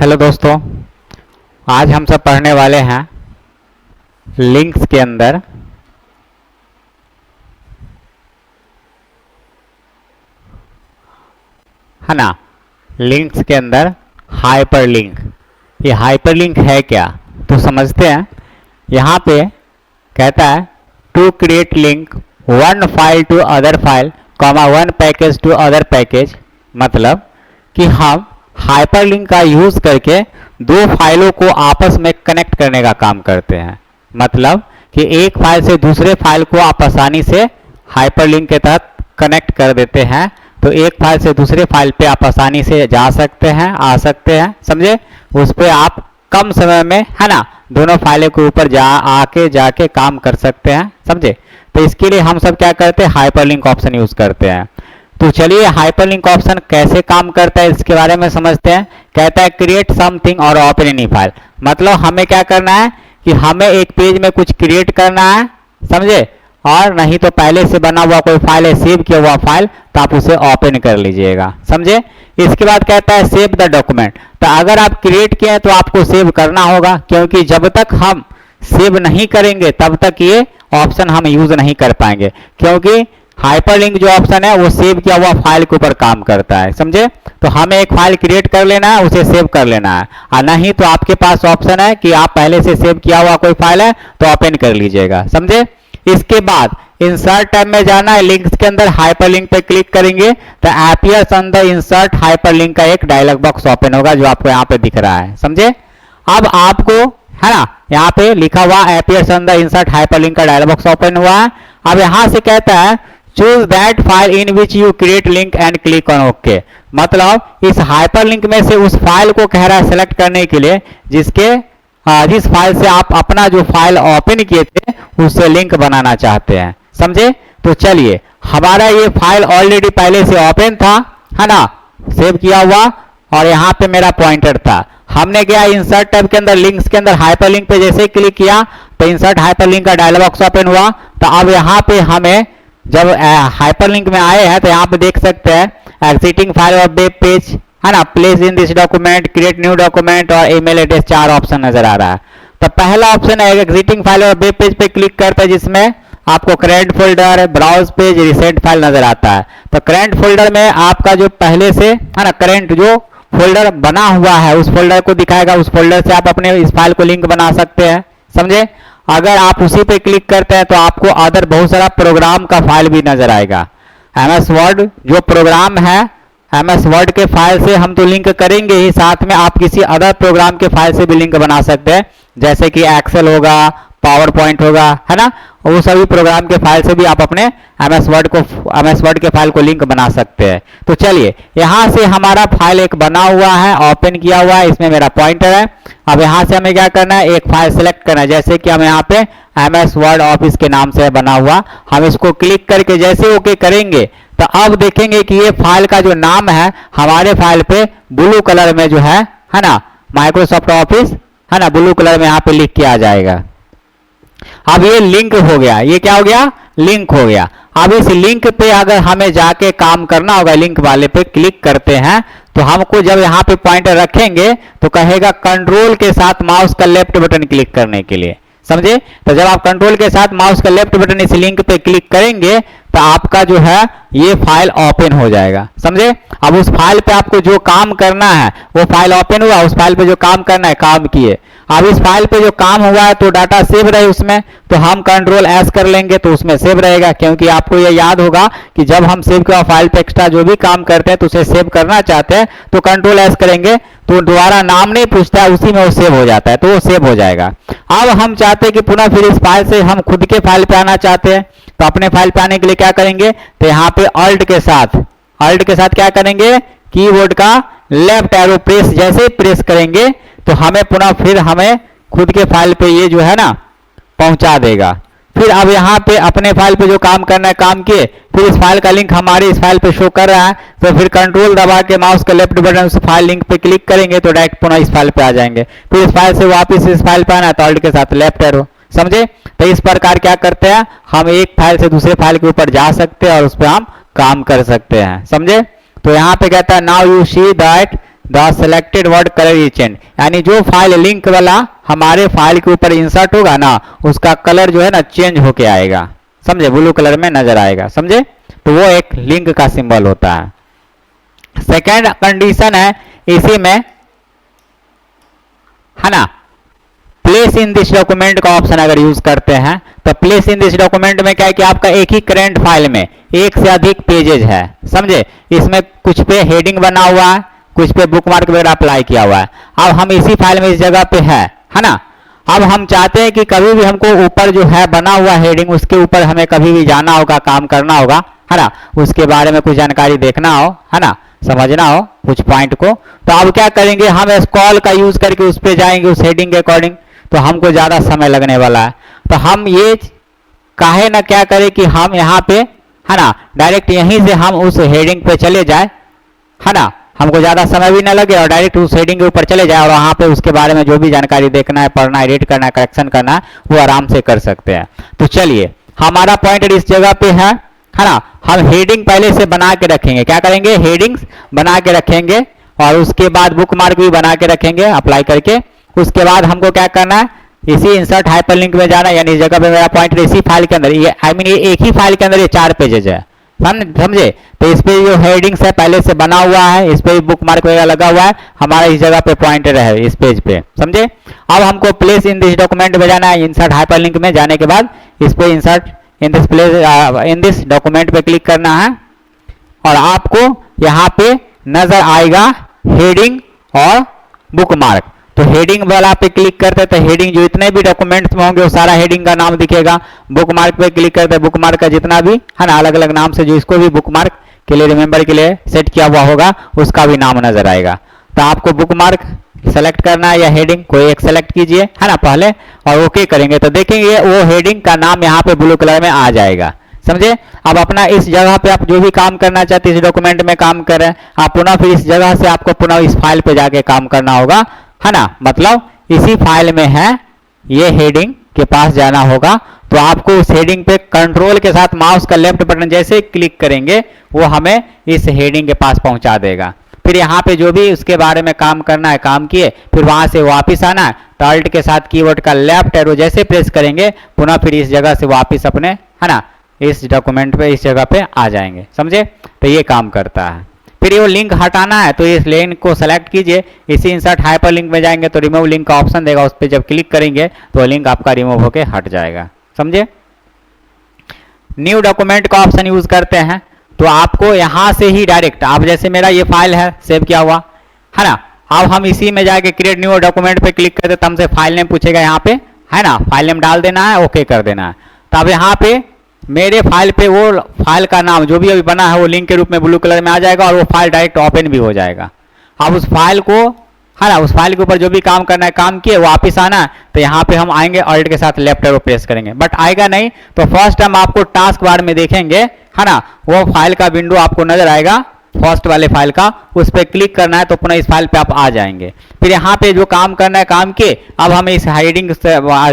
Hello दोस्तों, आज हम सब पढ़ने वाले हैं लिंक्स के अंदर है ना। लिंक्स के अंदर हाइपरलिंक। ये हाइपरलिंक है क्या तो समझते हैं। यहाँ पे कहता है to create link one file to other file comma one package to other package. मतलब कि हम हाइपरलिंक का यूज करके दो फाइलों को आपस में कनेक्ट करने का काम करते हैं। मतलब कि एक फाइल से दूसरे फाइल को आप आसानी से हाइपरलिंक के तहत कनेक्ट कर देते हैं। तो एक फाइल से दूसरे फाइल पे आप आसानी से जा सकते हैं, आ सकते हैं, समझे। उस पर आप कम समय में है ना दोनों फाइलों के ऊपर जाके काम कर सकते हैं, समझे। तो इसके लिए हम सब क्या करते हैं, हाइपरलिंक ऑप्शन यूज करते हैं। तो चलिए हाइपरलिंक ऑप्शन कैसे काम करता है इसके बारे में समझते हैं। कहता है क्रिएट समथिंग और ओपन एनी फाइल। मतलब हमें क्या करना है कि हमें एक पेज में कुछ क्रिएट करना है, समझे। और नहीं तो पहले से बना हुआ कोई फाइल है, सेव किया हुआ फाइल, तो आप उसे ओपन कर लीजिएगा, समझे। इसके बाद कहता है सेव द डॉक्यूमेंट। तो अगर आप क्रिएट किए हैं तो आपको सेव करना होगा, क्योंकि जब तक हम सेव नहीं करेंगे तब तक ये ऑप्शन हम यूज नहीं कर पाएंगे। क्योंकि हाइपरलिंक जो ऑप्शन है वो सेव किया हुआ फाइल के ऊपर काम करता है, समझे। तो हमें एक फाइल क्रिएट कर लेना है, उसे सेव कर लेना है। और नहीं तो आपके पास ऑप्शन है कि आप पहले से सेव किया हुआ कोई फाइल है तो ओपन कर लीजिएगा, समझे। इसके बाद इंसर्ट टैब में जाना है, लिंक्स के अंदर हाइपरलिंक पे क्लिक करेंगे तो appears on the insert hyperlink का एक डायलॉग बॉक्स ओपन होगा जो आपको यहाँ पे दिख रहा है, समझे। अब आपको है ना यहाँ पे लिखा हुआ appears on the insert hyperlink का डायलॉग बॉक्स ओपन हुआ है। अब यहाँ से कहता है choose that file in which you create link and click on okay. मतलब इस हाइपरलिंक में से उस फाइल को कह रहा है सेलेक्ट करने के लिए जिस फाइल से आप अपना जो फाइल ओपन किए थे उससे लिंक बनाना चाहते हैं, समझे। तो चलिए हमारा ये फाइल ऑलरेडी पहले से ओपन था, है ना, सेव किया हुआ, और यहाँ पे मेरा पॉइंटर था। हमने गया इंसर्ट टैब के अंदर, लिंक्स के अंदर हाइपरलिंक पे जैसे क्लिक किया तो इंसर्ट हाइपरलिंक का डायलॉग बॉक्स ओपन हुआ। तो अब यहाँ पे हमें जब हाइपरलिंक में आए हैं तो यहाँ पे देख सकते हैं एग्जिटिंग फाइल और वेब पेज, है ना, place in this document, create new document और ईमेल एड्रेस, 4 ऑप्शन नजर आ रहा है। तो पहला ऑप्शन है एग्जिटिंग फाइल और वेब पेज पे क्लिक करते हैं जिसमें आपको current folder, browse page, recent file नजर आता है। तो करंट फोल्डर में आपका जो पहले से है ना करंट जो फोल्डर बना हुआ है उस फोल्डर को दिखाएगा। उस फोल्डर से आप अपने इस फाइल को लिंक बना सकते हैं, समझे। अगर आप उसी पे क्लिक करते हैं तो आपको अदर बहुत सारा प्रोग्राम का फाइल भी नजर आएगा। एमएस वर्ड जो प्रोग्राम है, एमएस वर्ड के फाइल से हम तो लिंक करेंगे ही, साथ में आप किसी अदर प्रोग्राम के फाइल से भी लिंक बना सकते हैं, जैसे कि एक्सेल होगा, पावर पॉइंट होगा, है ना। वो सभी प्रोग्राम के फाइल से भी आप अपने एमएस वर्ड के फाइल को लिंक बना सकते हैं। तो चलिए यहाँ से हमारा फाइल एक बना हुआ है, ओपन किया हुआ है, इसमें मेरा पॉइंटर है। अब यहाँ से हमें क्या करना है, एक फाइल सेलेक्ट करना है, जैसे कि हम यहाँ पे एमएस वर्ड ऑफिस के नाम से बना हुआ। हम इसको क्लिक करके जैसे ओके करेंगे तो अब देखेंगे कि ये फाइल का जो नाम है हमारे फाइल पे ब्लू कलर में जो है ना, माइक्रोसॉफ्ट ऑफिस, है ना, ब्लू कलर में यहाँ पे लिख के आ जाएगा। अब ये लिंक हो गया, ये क्या हो गया, लिंक हो गया। अब इस लिंक पे अगर हमें जाके काम करना होगा, लिंक वाले पे क्लिक करते हैं तो हमको जब यहाँ पे पॉइंटर रखेंगे तो कहेगा कंट्रोल के साथ माउस का लेफ्ट बटन क्लिक करने के लिए, समझे। तो जब आप कंट्रोल के साथ माउस का लेफ्ट बटन इस लिंक पे क्लिक करेंगे तो आपका जो है ये फाइल ओपन हो जाएगा, समझे। अब उस फाइल पे आपको जो काम करना है वो फाइल ओपन हुआ, उस फाइल पे जो काम करना है काम किए। अब इस फाइल पे जो काम हुआ है तो डाटा सेव रहे उसमें, तो हम कंट्रोल एस कर लेंगे तो उसमें सेव रहेगा। क्योंकि आपको ये याद होगा कि जब हम सेव किया फाइल पे एक्स्ट्रा जो भी काम करते हैं तो उसे सेव करना चाहते हैं तो कंट्रोल एस करेंगे तो दोबारा नाम नहीं पूछता है, उसी में वो सेव हो जाता है, तो वो सेव हो जाएगा। अब हम चाहते हैं कि पुनः फिर इस फाइल से हम खुद के फाइल पे आना चाहते हैं, तो अपने फाइल पे आने के लिए क्या करेंगे, तो यहाँ पे अल्ट के साथ क्या करेंगे, कीबोर्ड का लेफ्ट एरो प्रेस जैसे ही प्रेस करेंगे तो हमें पुनः फिर हमें खुद के फाइल पे ये जो है ना पहुंचा देगा। फिर अब यहाँ पे अपने फाइल पे जो काम करना है काम किए, फिर इस फाइल का लिंक हमारे इस फाइल पे शो कर रहा है तो फिर कंट्रोल दबा के माउस का लेफ्ट बटन उस फाइल लिंक पे क्लिक करेंगे तो डायरेक्ट पुनः इस फाइल पे आ जाएंगे। फिर इस फाइल से वापस इस फाइल पे आना है तो अल्ट के साथ लेफ्ट एरो, समझे। तो इस प्रकार क्या करते हैं, हम एक फाइल से दूसरे फाइल के ऊपर जा सकते हैं और उस पर हम काम कर सकते हैं, समझे। तो यहाँ पे कहता है now you see that the selected word colour is change, यानी जो फाइल लिंक वाला हमारे फाइल के ऊपर इंसर्ट होगा ना उसका कलर जो है ना चेंज होके आएगा, समझे, ब्लू कलर में नजर आएगा, समझे। तो वो एक लिंक का सिंबल होता है। सेकेंड कंडीशन है इसी में, है ना, प्लेस इन दिस डॉक्यूमेंट का ऑप्शन अगर यूज करते हैं तो प्लेस इन दिस डॉक्यूमेंट में क्या है कि आपका एक ही करेंट फाइल में एक से अधिक पेजेज है, समझे। इसमें कुछ पे हेडिंग बना हुआ है, कुछ पे बुकमार्क वगैरह अप्लाई किया हुआ है। अब हम इसी फाइल में इस जगह पे है ना। अब हम चाहते हैं कि कभी भी हमको ऊपर जो है बना हुआ हेडिंग उसके ऊपर हमें कभी भी जाना होगा, काम करना होगा, है ना, उसके बारे में कुछ जानकारी देखना हो, है ना, समझना हो कुछ पॉइंट को, तो अब क्या करेंगे, हम स्क्रॉल का यूज करके उस पर जाएंगे उस हेडिंग के अकॉर्डिंग, तो हमको ज्यादा समय लगने वाला है। तो हम ये काहे ना क्या करें कि हम यहाँ पे, है ना, डायरेक्ट यहीं से हम उस हेडिंग पे चले जाए, है ना, हमको ज्यादा समय भी ना लगे और डायरेक्ट उस हेडिंग के ऊपर चले जाए और वहां पे उसके बारे में जो भी जानकारी देखना है, पढ़ना है, एडिट करना है, करेक्शन करना है, वो आराम से कर सकते हैं। तो चलिए हमारा पॉइंट इस जगह पे है ना, हम हेडिंग पहले से बना के रखेंगे, क्या करेंगे, हेडिंग्स बना के रखेंगे और उसके बाद बुकमार्क भी बना के रखेंगे अप्लाई करके। उसके बाद हमको क्या करना है, इसी इंसर्ट हाइपरलिंक में जाना है, यानी इस जगह पे मेरा पॉइंट इसी फाइल के अंदर, ये आई मीन ये एक ही फाइल के अंदर ये 4 पेजेज है, समझे। तो इस पे जो हेडिंग्स है पहले से बना हुआ है, इस पे बुक मार्क वगैरह लगा हुआ है, हमारा इस जगह पे पॉइंटर है इस पेज पे, समझे। अब हमको प्लेस इन दिस डॉक्यूमेंट में जाना है, इंसर्ट हाइपरलिंक में जाने के बाद इस पे insert in this place in this document पे क्लिक करना है और आपको यहाँ पे नजर आएगा हेडिंग और बुक मार्क। तो हेडिंग वाला पे क्लिक करते हैं तो हेडिंग जो इतने भी डॉक्यूमेंट्स में होंगे वो सारा हेडिंग का नाम दिखेगा। बुक मार्क पे क्लिक करते हैं, बुक मार्क का जितना भी है ना अलग अलग नाम से जो इसको भी बुक मार्क के लिए रिमेंबर के लिए सेट किया हुआ होगा उसका भी नाम नजर आएगा। तो आपको बुक मार्क सेलेक्ट करना है या हेडिंग कोई एक सेलेक्ट कीजिए, है ना, पहले, और ओके करेंगे तो देखेंगे वो हेडिंग का नाम यहाँ पे ब्लू कलर में आ जाएगा, समझे। अब अपना इस जगह पे आप जो भी काम करना चाहते हैं, इस डॉक्यूमेंट में काम करें, आप पुनः फिर इस जगह से आपको पुनः इस फाइल पे जाके काम करना होगा, है ना, मतलब इसी फाइल में है ये हेडिंग के पास जाना होगा। तो आपको उस हेडिंग पे कंट्रोल के साथ माउस का लेफ्ट बटन जैसे क्लिक करेंगे वो हमें इस हेडिंग के पास पहुंचा देगा। फिर यहाँ पे जो भी उसके बारे में काम करना है काम किए, फिर वहां से वापस आना है तो अल्ट के साथ कीबोर्ड का लेफ्ट एरो जैसे प्रेस करेंगे पुनः फिर इस जगह से वापस अपने, है ना, इस डॉक्यूमेंट पे इस जगह पे आ जाएंगे, समझे। तो ये काम करता है। फिर ये लिंक हटाना है तो इस लिंक को सेलेक्ट कीजिए, इसी इंसर्ट हाइपरलिंक में जाएंगे तो रिमूव लिंक का ऑप्शन देगा, उस पर जब क्लिक करेंगे तो लिंक आपका रिमूव होके हट जाएगा, समझे। न्यू डॉक्यूमेंट का ऑप्शन यूज करते हैं तो आपको यहां से ही डायरेक्ट, आप जैसे मेरा ये फाइल है सेव किया हुआ, है ना, अब हम इसी में जाके क्रिएट न्यू डॉक्यूमेंट पे क्लिक करते तो हमसे फाइल नेम पूछेगा यहाँ पे, है ना, फाइल नेम डाल देना है, ओके कर देना है। तो अब यहाँ पे मेरे फाइल पे वो फाइल का नाम जो भी अभी बना है वो लिंक के रूप में ब्लू कलर में आ जाएगा और वो फाइल डायरेक्ट ओपन भी हो जाएगा। अब उस फाइल को, है ना, उस फाइल के ऊपर जो भी काम करना है काम किए, वापस आना है तो यहाँ पे हम आएंगे अल्ट के साथ लेफ्ट एरो प्रेस करेंगे, बट आएगा नहीं तो फर्स्ट हम आपको टास्क बार में देखेंगे, है ना, वो फाइल का विंडो आपको नजर आएगा फर्स्ट वाले फाइल का, उस पर क्लिक करना है तो पुनः इस फाइल पे आप आ जाएंगे। फिर यहाँ पे जो काम करना है काम किए, अब हमें इस हेडिंग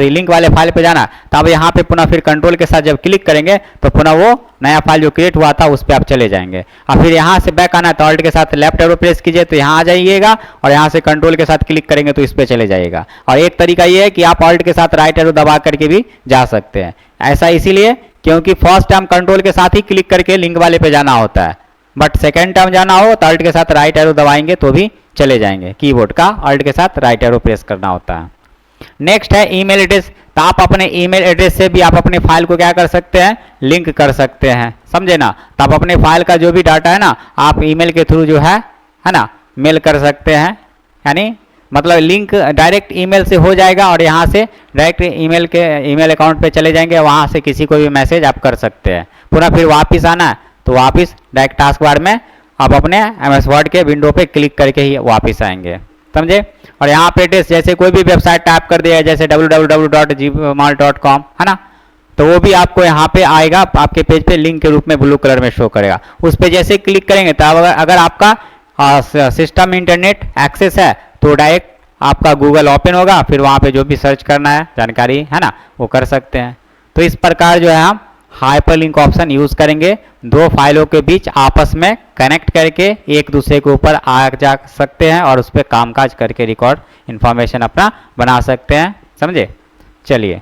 लिंक वाले फाइल पे जाना, तो अब यहाँ पे पुनः फिर कंट्रोल के साथ जब क्लिक करेंगे तो पुनः वो नया फाइल जो क्रिएट हुआ था उस पर आप चले जाएंगे। और फिर यहाँ से बैक आना है तो अल्ट के साथ लेफ्ट एरो प्रेस कीजिए तो यहाँ आ जाइएगा और यहाँ से कंट्रोल के साथ क्लिक करेंगे तो इस पर चले जाइएगा। और एक तरीका ये है कि आप अल्ट के साथ राइट एरो दबा करके भी जा सकते हैं, ऐसा इसीलिए क्योंकि फर्स्ट टाइम कंट्रोल के साथ ही क्लिक करके लिंक वाले पे जाना होता है, बट सेकेंड टाइम जाना हो तो अल्ट के साथ राइट एरो दबाएंगे तो भी चले जाएंगे, कीबोर्ड का अल्ट के साथ राइट एरो प्रेस करना होता है। नेक्स्ट है ईमेल एड्रेस, तो आप अपने ईमेल एड्रेस से भी आप अपने फाइल को क्या कर सकते हैं, लिंक कर सकते हैं, समझे ना। तो आप अपने फाइल का जो भी डाटा है ना आप ईमेल के थ्रू जो है ना मेल कर सकते हैं, यानी मतलब लिंक डायरेक्ट ईमेल से हो जाएगा और यहाँ से डायरेक्ट ईमेल अकाउंट पे चले जाएंगे, वहाँ से किसी को भी मैसेज आप कर सकते हैं। पुनः फिर वापस आना है तो वापस डायरेक्ट टास्क बार में आप अपने MS वर्ड के विंडो पे क्लिक करके ही वापस आएंगे, समझे। और यहाँ पे एड्रेस जैसे कोई भी वेबसाइट टाइप कर दिया जैसे www.gmail.com, है ना, तो वो भी आपको यहाँ पे आएगा आपके पेज पे लिंक के रूप में ब्लू कलर में शो करेगा। उस पर जैसे क्लिक करेंगे तो अगर आपका सिस्टम इंटरनेट एक्सेस है तो डायरेक्ट आपका गूगल ओपन होगा, फिर वहाँ पे जो भी सर्च करना है जानकारी, है ना, वो कर सकते हैं। तो इस प्रकार जो है हम हाइपरलिंक ऑप्शन यूज करेंगे, दो फाइलों के बीच आपस में कनेक्ट करके एक दूसरे के ऊपर आ जा सकते हैं और उस पर कामकाज करके रिकॉर्ड इंफॉर्मेशन अपना बना सकते हैं। समझे? चलिए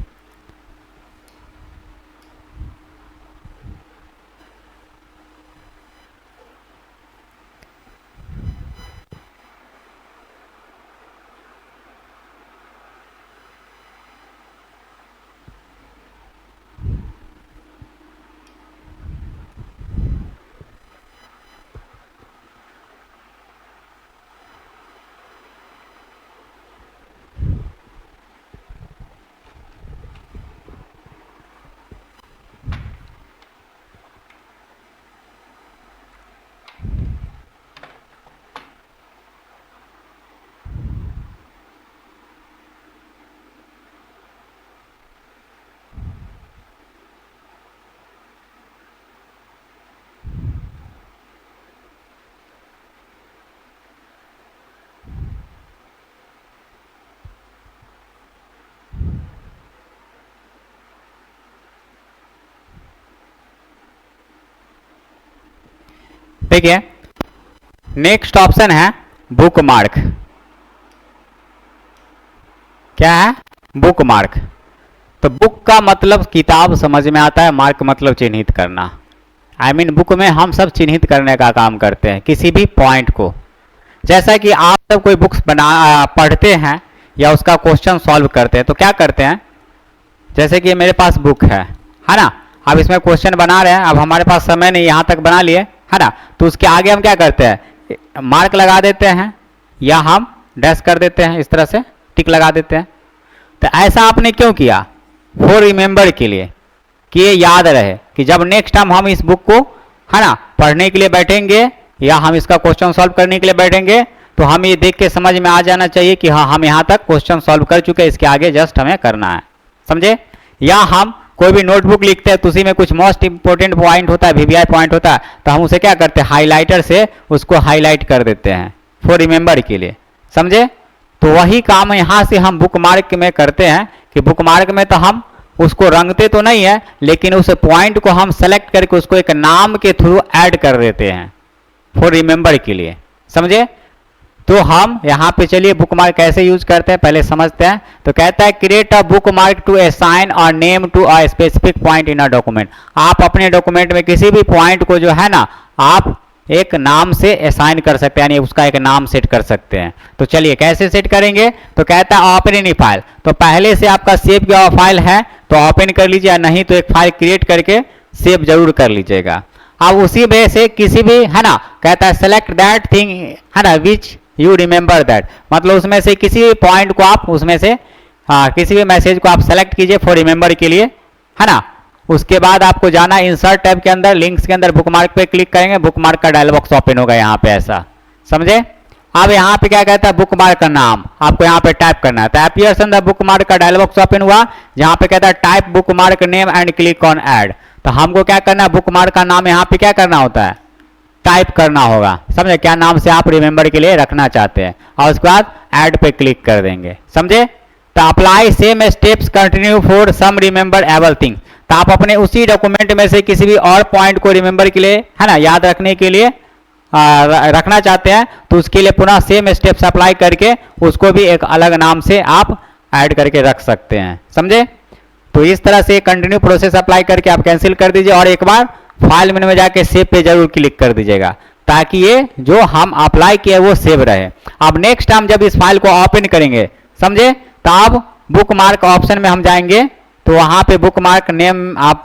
देखिए नेक्स्ट ऑप्शन है बुक मार्क। क्या है? Book mark. तो बुक का मतलब किताब समझ में आता है, मार्क मतलब चिन्हित करना। आई मीन बुक में हम सब चिन्हित करने का काम करते हैं किसी भी पॉइंट को। जैसा कि आप सब कोई बुक्स पढ़ते हैं या उसका क्वेश्चन सॉल्व करते हैं तो क्या करते हैं, जैसे कि मेरे पास बुक है ना, अब इसमें क्वेश्चन बना रहे हैं, अब हमारे पास समय नहीं, यहाँ तक बना लिए है ना, तो उसके आगे हम क्या करते हैं, मार्क लगा देते हैं या हम डैश कर देते हैं, इस तरह से टिक लगा देते हैं। तो ऐसा आपने क्यों किया? फॉर रिमेंबर के लिए, कि ये याद रहे कि जब नेक्स्ट टाइम हम इस बुक को है ना पढ़ने के लिए बैठेंगे या हम इसका क्वेश्चन सॉल्व करने के लिए बैठेंगे तो हम ये देख के समझ में आ जाना चाहिए कि हाँ हम यहाँ तक क्वेश्चन सॉल्व कर चुके हैं, इसके आगे जस्ट हमें करना है। समझे? या हम कोई भी नोटबुक लिखते हैं तो उसी में कुछ मोस्ट इंपोर्टेंट पॉइंट होता है, वीवीआई पॉइंट होता है, तो हम उसे क्या करते हैं, हाईलाइटर से उसको हाईलाइट कर देते हैं फॉर रिमेंबर के लिए। समझे? तो वही काम यहाँ से हम बुक मार्क में करते हैं कि बुक मार्क में तो हम उसको रंगते तो नहीं है, लेकिन उस पॉइंट को हम सेलेक्ट करके उसको एक नाम के थ्रू ऐड कर देते हैं फॉर रिमेंबर के लिए। समझे? तो हम यहाँ पे चलिए बुक मार्क कैसे यूज करते हैं पहले समझते हैं। तो कहता है create a bookmark to assign और name to a specific point in a document. आप अपने डॉक्यूमेंट में किसी भी पॉइंट को जो है ना आप एक नाम से असाइन कर सकते हैं, यानी उसका एक नाम सेट कर सकते हैं। तो चलिए कैसे सेट करेंगे, तो कहता है ओपन इन फाइल। तो पहले से आपका सेव किया हुआ फाइल है तो ओपन कर लीजिए, नहीं तो एक फाइल क्रिएट करके सेव जरूर कर लीजिएगा। अब उसी में से किसी भी है ना, कहता है सेलेक्ट दैट थिंग है ना विच यू रिमेंबर दैट, मतलब उसमें से किसी भी पॉइंट को आप उसमें से किसी भी मैसेज को आप सेलेक्ट कीजिए फॉर रिमेंबर के लिए, है ना। उसके बाद आपको जाना इंसर्ट टैब के अंदर, लिंक्स के अंदर बुकमार्क पे क्लिक करेंगे, बुकमार्क का डायलॉग बॉक्स ओपन होगा यहाँ पे ऐसा, समझे। अब यहाँ पे क्या कहता है, बुकमार्क का नाम आपको यहाँ पे टाइप करना है। तो अपीयर्स इन द बुकमार्क का डायलॉग बॉक्स ओपन हुआ, जहाँ पे कहता है type bookmark name and click on add. तो हमको क्या करना है, बुकमार्क का नाम यहाँ पे क्या करना होता है, टाइप करना होगा, समझे, क्या नाम से आप रिमेंबर के लिए रखना चाहते हैं, और उसके बाद ऐड पे क्लिक कर देंगे, समझे। तो apply same steps continue for some remember able thing. तो आप अपने उसी डॉक्यूमेंट में से किसी भी और पॉइंट को रिमेंबर के लिए, है ना, याद रखने के लिए रखना चाहते हैं, तो उसके लिए पुनः सेम स्टेप्स अप्लाई करके उसको भी एक अलग नाम से आप ऐड करके रख सकते हैं, समझे। तो इस तरह से कंटिन्यू प्रोसेस अप्लाई करके आप कैंसिल कर दीजिए, और एक बार फाइल मेनू में जाके सेव पे जरूर क्लिक कर दीजिएगा, ताकि ये जो हम अप्लाई किए वो सेव रहे। अब नेक्स्ट टाइम जब इस फाइल को ओपन करेंगे, समझे, तब बुक मार्क ऑप्शन में हम जाएंगे, तो वहां पे बुक मार्क नेम आप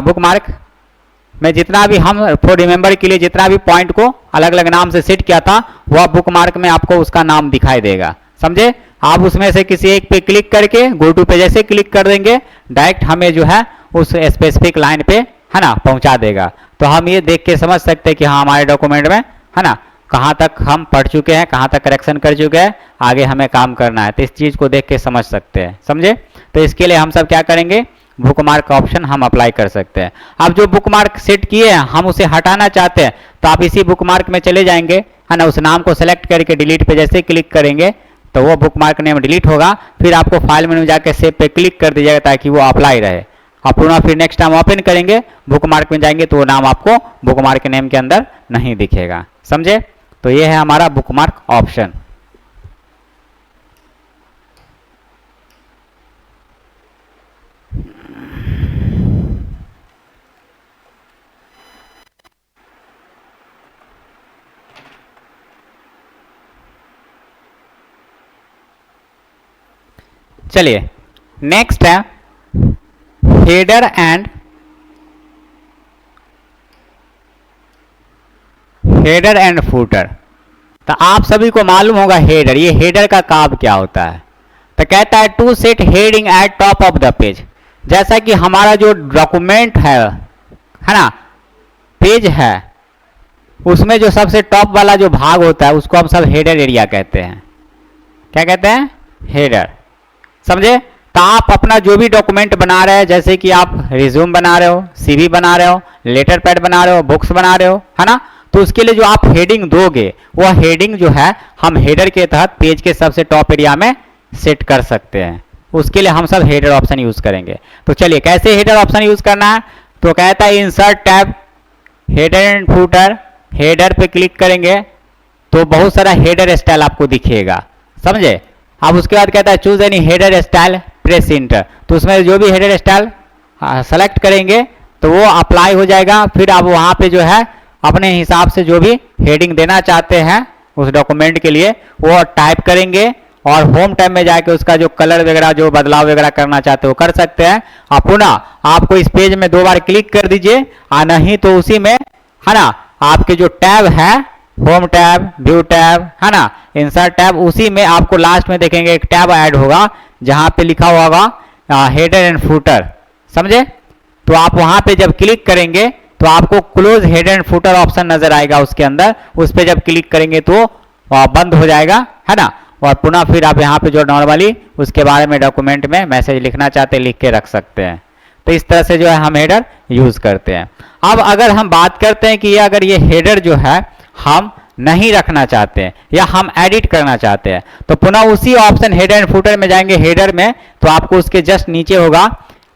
बुक मार्क में जितना भी हम फॉर रिमेंबर के लिए जितना भी पॉइंट को अलग अलग नाम से सेट किया था, वह बुक मार्क में आपको उसका नाम दिखाई देगा, समझे। आप उसमें से किसी एक पे क्लिक करके गो टू पे जैसे क्लिक कर देंगे, डायरेक्ट हमें जो है उस स्पेसिफिक लाइन पे, है ना, पहुंचा देगा। तो हम ये देख के समझ सकते हैं कि हाँ हमारे डॉक्यूमेंट में, है ना, कहाँ तक हम पढ़ चुके हैं, कहाँ तक करेक्शन कर चुके हैं, आगे हमें काम करना है, तो इस चीज़ को देख के समझ सकते हैं, समझे। तो इसके लिए हम सब क्या करेंगे, बुक मार्क का ऑप्शन हम अप्लाई कर सकते हैं। अब जो बुक मार्क सेट किए हैं हम उसे हटाना चाहते हैं, तो आप इसी बुक मार्क में चले जाएंगे, है ना, उस नाम को सेलेक्ट करके डिलीट पे जैसे क्लिक करेंगे तो वो बुक मार्क नेम डिलीट होगा। फिर आपको फाइल मेनू जाके सेव पे क्लिक कर दीजिएगा ताकि वो अप्लाई रहे। और पुनः फिर नेक्स्ट टाइम ओपन करेंगे, बुक मार्क में जाएंगे तो वो नाम आपको बुक मार्क नेम के अंदर नहीं दिखेगा। समझे? तो ये है हमारा बुक मार्क ऑप्शन। चलिए नेक्स्ट है हेडर एंड फूटर। तो आप सभी को मालूम होगा हेडर, ये हेडर का काम क्या होता है। तो कहता है to set heading at top of the page. जैसा कि हमारा जो डॉक्यूमेंट है ना, पेज है, उसमें जो सबसे टॉप वाला जो भाग होता है उसको हम सब हेडर एरिया कहते हैं। क्या कहते हैं? हेडर। समझे? तो आप अपना जो भी डॉक्यूमेंट बना रहे हैं, जैसे कि आप रिज्यूम बना रहे हो, सीवी बना रहे हो, लेटर पैड बना रहे हो, बुक्स बना रहे हो, है ना, तो उसके लिए जो आप हेडिंग दोगे वह हेडिंग जो है हम हेडर के तहत पेज के सबसे टॉप एरिया में सेट कर सकते हैं। उसके लिए हम सब हेडर ऑप्शन यूज करेंगे। तो चलिए कैसे हेडर ऑप्शन यूज करना है। तो कहता है insert tab, header and footer. Header पे क्लिक करेंगे तो बहुत सारा हेडर स्टाइल आपको दिखेगा। समझे? अब उसके बाद कहता है choose any header style, press inter. तो उसमें जो भी हेडर स्टाइल सेलेक्ट करेंगे तो वो अप्लाई हो जाएगा। फिर आप वहां पे जो है अपने हिसाब से जो भी हेडिंग देना चाहते हैं उस डॉक्यूमेंट के लिए वो टाइप करेंगे और होम टैब में जाके उसका जो कलर वगैरह जो बदलाव वगैरह करना चाहते हो कर सकते हैं। और पुनः आपको इस पेज में 2 बार क्लिक कर दीजिए, और नहीं तो उसी में, है ना, आपके जो टैब है, होम टैब, व्यू टैब, है ना, इंसर्ट टैब, उसी में आपको लास्ट में देखेंगे एक टैब ऐड होगा जहां पे लिखा होगा हेडर एंड फूटर। समझे? तो आप वहां पे जब क्लिक करेंगे तो आपको close header and footer option नजर आएगा उसके अंदर। उस पे जब क्लिक करेंगे तो बंद हो जाएगा, है ना, और पुनः फिर आप यहाँ पे जो नॉर्मली उसके बारे में डॉक्यूमेंट में मैसेज लिखना चाहते हैं लिख के रख सकते हैं। तो इस तरह से जो है हम हेडर यूज करते हैं। अब अगर हम बात करते हैं कि ये अगर ये हेडर जो है हम नहीं रखना चाहते हैं या हम एडिट करना चाहते हैं, तो पुनः उसी ऑप्शन हेडर एंड फुटर में जाएंगे। हेडर में तो आपको उसके जस्ट नीचे होगा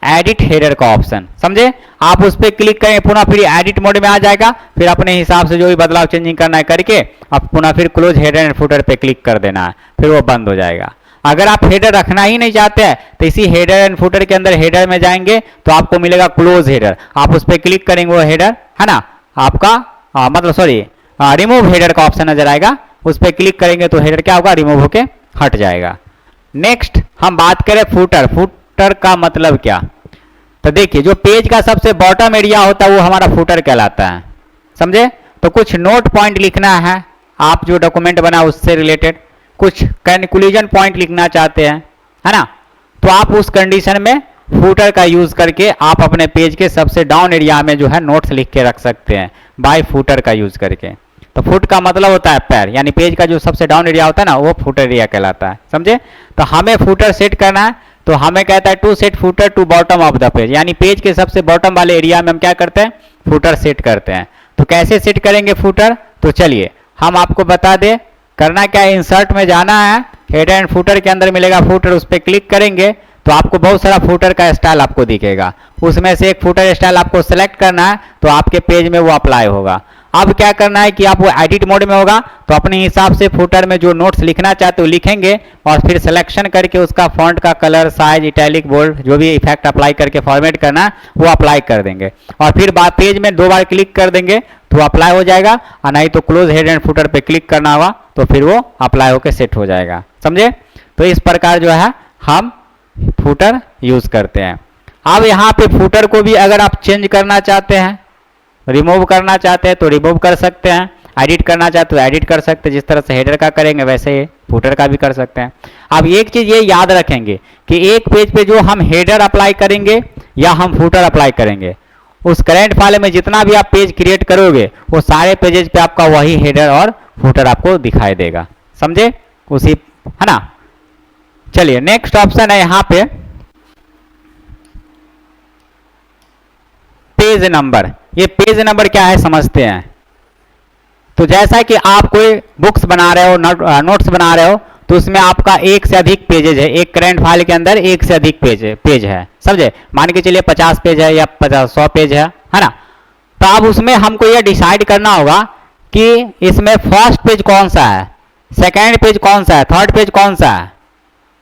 एडिट हेडर का ऑप्शन। समझे? आप उस पर क्लिक करें, पुनः फिर एडिट मोड में आ जाएगा। फिर अपने हिसाब से जो भी बदलाव चेंजिंग करना है करके आप पुनः फिर क्लोज हेडर एंड फुटर पे क्लिक कर देना है, फिर वो बंद हो जाएगा। अगर आप हेडर रखना ही नहीं चाहते हैं तो इसी हेडर एंड फुटर के अंदर हेडर में जाएंगे तो आपको मिलेगा क्लोज हेडर। आप उस पर क्लिक करेंगे, वो हेडर, है ना, आपका मतलब सॉरी रिमूव हेडर का ऑप्शन नजर आएगा। उस पर क्लिक करेंगे तो हेडर क्या होगा, रिमूव होके हट जाएगा। नेक्स्ट हम बात करें फुटर। फुटर का मतलब क्या? तो देखिए जो पेज का सबसे बॉटम एरिया होता है वो हमारा फुटर कहलाता है। समझे? तो कुछ नोट पॉइंट लिखना है, आप जो डॉक्यूमेंट बना उससे रिलेटेड कुछ कंक्लूजन पॉइंट लिखना चाहते हैं, है ना, तो आप उस कंडीशन में फुटर का यूज करके आप अपने पेज के सबसे डाउन एरिया में जो है नोट्स लिख के रख सकते हैं बाय फुटर का यूज करके। तो फुट का मतलब होता है पैर, यानी पेज का जो सबसे डाउन एरिया होता है ना वो फुटर एरिया कहलाता है। समझे? तो हमें फुटर सेट करना है तो हमें कहता है to set footer to bottom of the page, यानी पेज के सबसे बॉटम वाले एरिया में हम क्या करते हैं, फुटर सेट करते हैं। तो कैसे सेट करेंगे फुटर? तो चलिए हम आपको बता दें। करना क्या है, इंसर्ट में जाना है, हेडर एंड फुटर के अंदर मिलेगा फुटर, उस पर क्लिक करेंगे तो आपको बहुत सारा फुटर का स्टाइल आपको दिखेगा। उसमें से एक फुटर स्टाइल आपको सेलेक्ट करना है तो आपके पेज में वो अप्लाई होगा। अब क्या करना है कि आप वो एडिट मोड में होगा तो अपने हिसाब से फुटर में जो नोट्स लिखना चाहते हो लिखेंगे और फिर सिलेक्शन करके उसका फॉन्ट का कलर, साइज, इटैलिक, बोल्ड जो भी इफेक्ट अप्लाई करके फॉर्मेट करना है वो अप्लाई कर देंगे और फिर पेज में 2 बार क्लिक कर देंगे तो अप्लाई हो जाएगा। और नहीं तो क्लोज हेड एंड फुटर पे क्लिक करना होगा तो फिर वो अप्लाई होकर सेट हो जाएगा। समझे? तो इस प्रकार जो है हम फुटर यूज करते हैं। अब यहाँ पे फुटर को भी अगर आप चेंज करना चाहते हैं, रिमूव करना चाहते हैं तो रिमूव कर सकते हैं, एडिट करना चाहते हो एडिट कर सकते हैं। जिस तरह से हेडर का करेंगे वैसे ही फुटर का भी कर सकते हैं। अब एक चीज ये याद रखेंगे कि एक पेज पे जो हम हेडर अप्लाई करेंगे या हम फुटर अप्लाई करेंगे, उस करेंट फाइल में जितना भी आप पेज क्रिएट करोगे वो सारे पेजेस पे आपका वही हेडर और फुटर आपको दिखाई देगा। समझे? उसी, है ना। चलिए नेक्स्ट ऑप्शन है यहाँ पे पेज नंबर। ये पेज नंबर क्या है समझते हैं। तो जैसा कि आप कोई बुक्स बना रहे हो, नोट्स बना रहे हो, तो उसमें आपका एक से अधिक पेजेज है, एक करेंट फाइल के अंदर एक से अधिक पेज है, समझे। मान के चलिए 50 पेज है या 100 पेज है ना। तो अब उसमें हमको यह डिसाइड करना होगा कि इसमें फर्स्ट पेज कौन सा है, सेकेंड पेज कौन सा है, थर्ड पेज कौन सा है।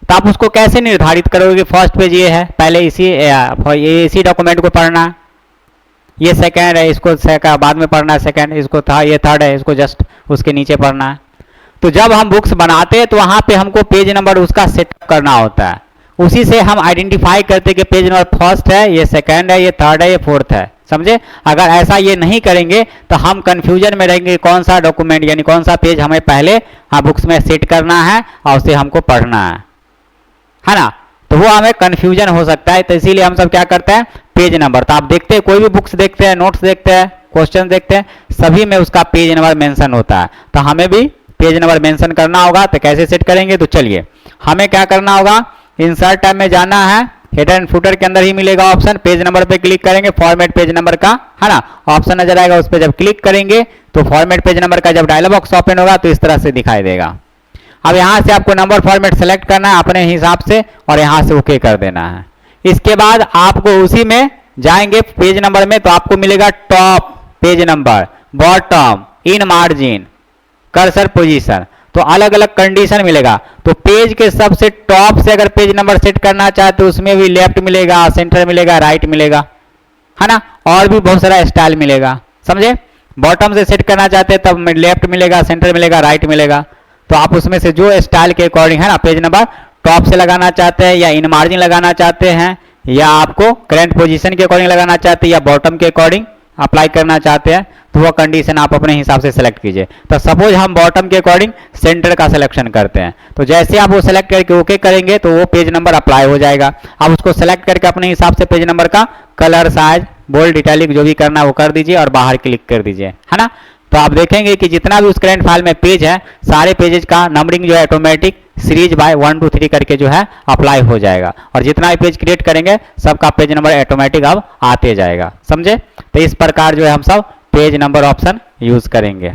तो आप उसको कैसे निर्धारित करोगे कि फर्स्ट पेज ये है, पहले इसी डॉक्यूमेंट को पढ़ना है, ये सेकेंड है, इसको बाद में पढ़ना है सेकेंड, इसको था ये थर्ड है, इसको जस्ट उसके नीचे पढ़ना है। तो जब हम बुक्स बनाते हैं तो वहां पे हमको पेज नंबर उसका सेटअप करना होता है, उसी से हम आइडेंटिफाई करते हैं कि पेज नंबर फर्स्ट है, ये सेकेंड है, ये थर्ड है, ये फोर्थ है, समझे। अगर ऐसा ये नहीं करेंगे तो हम कंफ्यूजन में रहेंगे कौन सा डॉक्यूमेंट यानी कौन सा पेज हमें पहले बुक्स में सेट करना है और उसे हमको पढ़ना है ना। तो वो हमें कंफ्यूजन हो सकता है, तो इसीलिए हम सब क्या करते हैं, पेज नंबर। तो आप देखते हैं कोई भी बुक्स देखते हैं, नोट्स देखते हैं, क्वेश्चन देखते हैं, सभी में उसका पेज नंबर मेंशन होता है। तो हमें भी पेज नंबर मेंशन करना होगा। तो कैसे सेट करेंगे, तो चलिए हमें क्या करना होगा, इंसर्ट टैब में जाना है, हेडर एंड फुटर के अंदर ही मिलेगा ऑप्शन, पेज नंबर पे क्लिक करेंगे, फॉर्मेट पेज नंबर का है ना ऑप्शन नजर आएगा, उस पर जब क्लिक करेंगे तो फॉर्मेट पेज नंबर का जब डायलॉग बॉक्स ओपन होगा तो इस तरह से दिखाई देगा। अब यहाँ से आपको नंबर फॉर्मेट सेलेक्ट करना है अपने हिसाब से और यहाँ से ओके कर देना है। इसके बाद आपको उसी में जाएंगे पेज नंबर में, तो आपको मिलेगा top page number, bottom, in margin, cursor position, तो अलग अलग कंडीशन मिलेगा। तो पेज के सबसे टॉप से अगर पेज नंबर सेट करना चाहे तो उसमें भी लेफ्ट मिलेगा, सेंटर मिलेगा, राइट मिलेगा, है ना, और भी बहुत सारा स्टाइल मिलेगा, समझे। बॉटम से सेट करना चाहते हैं तब लेफ्ट मिलेगा, सेंटर मिलेगा, राइट मिलेगा। तो आप उसमें से जो स्टाइल के अकॉर्डिंग है ना पेज नंबर टॉप से लगाना चाहते हैं या इन मार्जिन लगाना चाहते हैं या आपको करंट पोजीशन के अकॉर्डिंग लगाना चाहते हैं या बॉटम के अकॉर्डिंग अप्लाई करना चाहते हैं, तो वह कंडीशन आप अपने हिसाब से सेलेक्ट कीजिए। तो सपोज हम बॉटम के अकॉर्डिंग सेंटर का सिलेक्शन करते हैं, तो जैसे आप वो सेलेक्ट करके ओके करेंगे तो वो पेज नंबर अप्लाई हो जाएगा। आप उसको सेलेक्ट करके अपने हिसाब से पेज नंबर का कलर, साइज, बोल्ड, इटैलिक जो भी करना है वो कर दीजिए और बाहर क्लिक कर दीजिए, है ना। तो आप देखेंगे कि जितना भी उस करंट फाइल में पेज है सारे पेजेज का नंबरिंग जो है ऑटोमेटिक सीरीज बाय 1 2 3 करके जो है अप्लाई हो जाएगा और जितना भी पेज क्रिएट करेंगे सबका पेज नंबर ऑटोमेटिक अब आते जाएगा, समझे। तो इस प्रकार जो है हम सब पेज नंबर ऑप्शन यूज करेंगे।